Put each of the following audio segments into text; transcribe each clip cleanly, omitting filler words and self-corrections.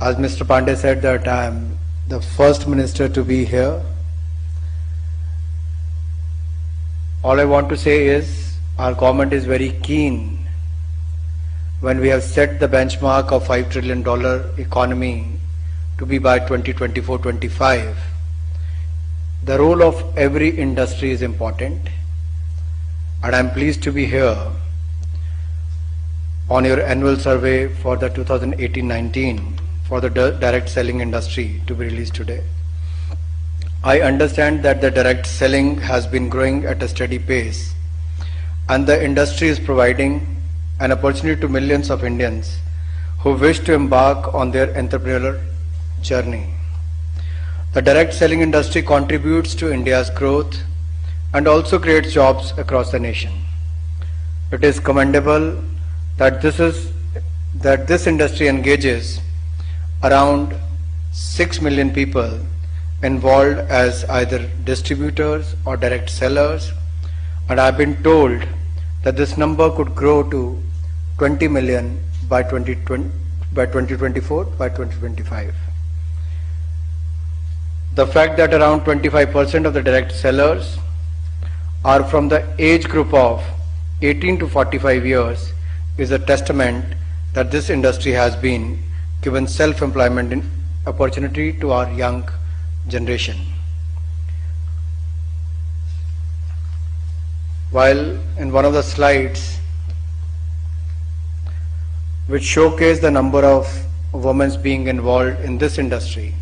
As Mr. Pandey said that I am the first minister to be here. All I want to say is our government is very keen when we have set the benchmark of $5 trillion economy to be by 2024-25. The role of every industry is important, and I am pleased to be here on your annual survey for the 2018-19 for the direct selling industry to be released today. I understand that the direct selling has been growing at a steady pace, and the industry is providing an opportunity to millions of Indians who wish to embark on their entrepreneurial journey. The direct selling industry contributes to India's growth and also creates jobs across the nation. It is commendable that this industry engages around 6 million people involved as either distributors or direct sellers, and I've been told that this number could grow to 20 million by 2024, by 2025. The fact that around 25% of the direct sellers are from the age group of 18 to 45 years is a testament that this industry has been given self-employment opportunity to our young generation. While in one of the slides which showcase the number of women being involved in this industry,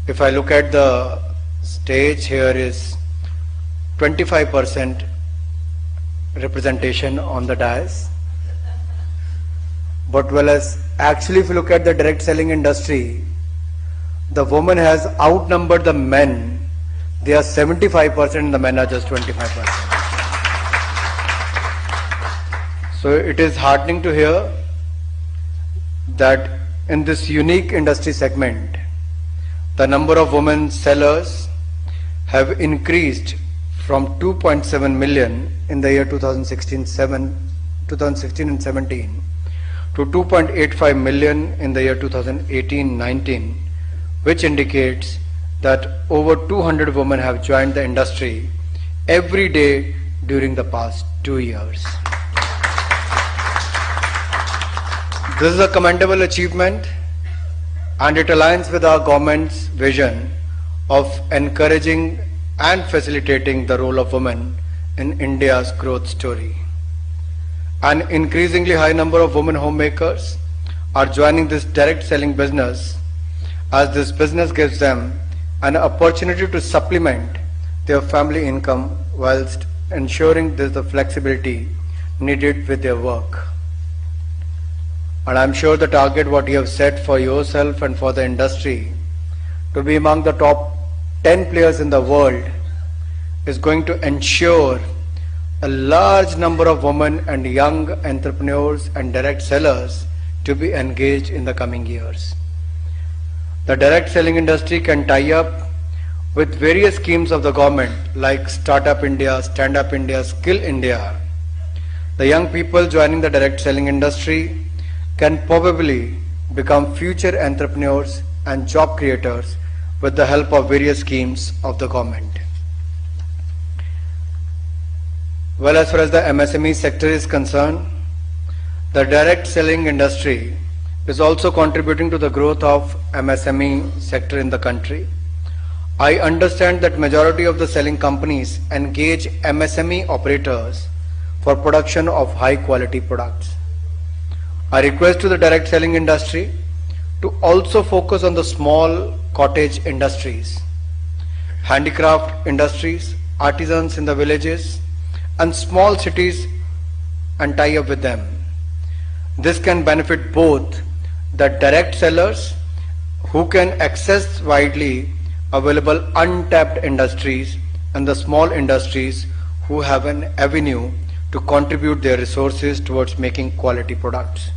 if I look at the stage, here is 25% representation on the dais. But actually if you look at the direct selling industry, the woman has outnumbered the men. They are 75% and the men are just 25%. So it is heartening to hear that in this unique industry segment, the number of women sellers have increased from 2.7 million in the year 2016 and 17 to 2.85 million in the year 2018-19, which indicates that over 200 women have joined the industry every day during the past 2 years. This is a commendable achievement, and it aligns with our government's vision of encouraging and facilitating the role of women in India's growth story. An increasingly high number of women homemakers are joining this direct selling business, as this business gives them an opportunity to supplement their family income whilst ensuring there's the flexibility needed with their work. And I'm sure the target what you have set for yourself and for the industry to be among the top 10 players in the world is going to ensure a large number of women and young entrepreneurs and direct sellers to be engaged in the coming years. The direct selling industry can tie up with various schemes of the government like Startup India, Stand Up India, Skill India. The young people joining the direct selling industry can probably become future entrepreneurs and job creators with the help of various schemes of the government. Well, as far as the MSME sector is concerned, the direct selling industry is also contributing to the growth of MSME sector in the country. I understand that majority of the selling companies engage MSME operators for production of high quality products. I request to the direct selling industry to also focus on the small cottage industries, handicraft industries, artisans in the villages and small cities, and tie up with them. This can benefit both the direct sellers who can access widely available untapped industries and the small industries who have an avenue to contribute their resources towards making quality products.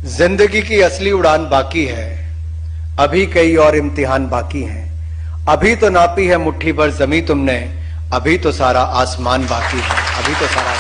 जिंदगी की असली उड़ान बाकी है, अभी कई और इम्तिहान बाकी हैं। अभी तो नापी है मुट्ठी भर जमी तुमने, अभी तो सारा आसमान बाकी है, अभी तो सारा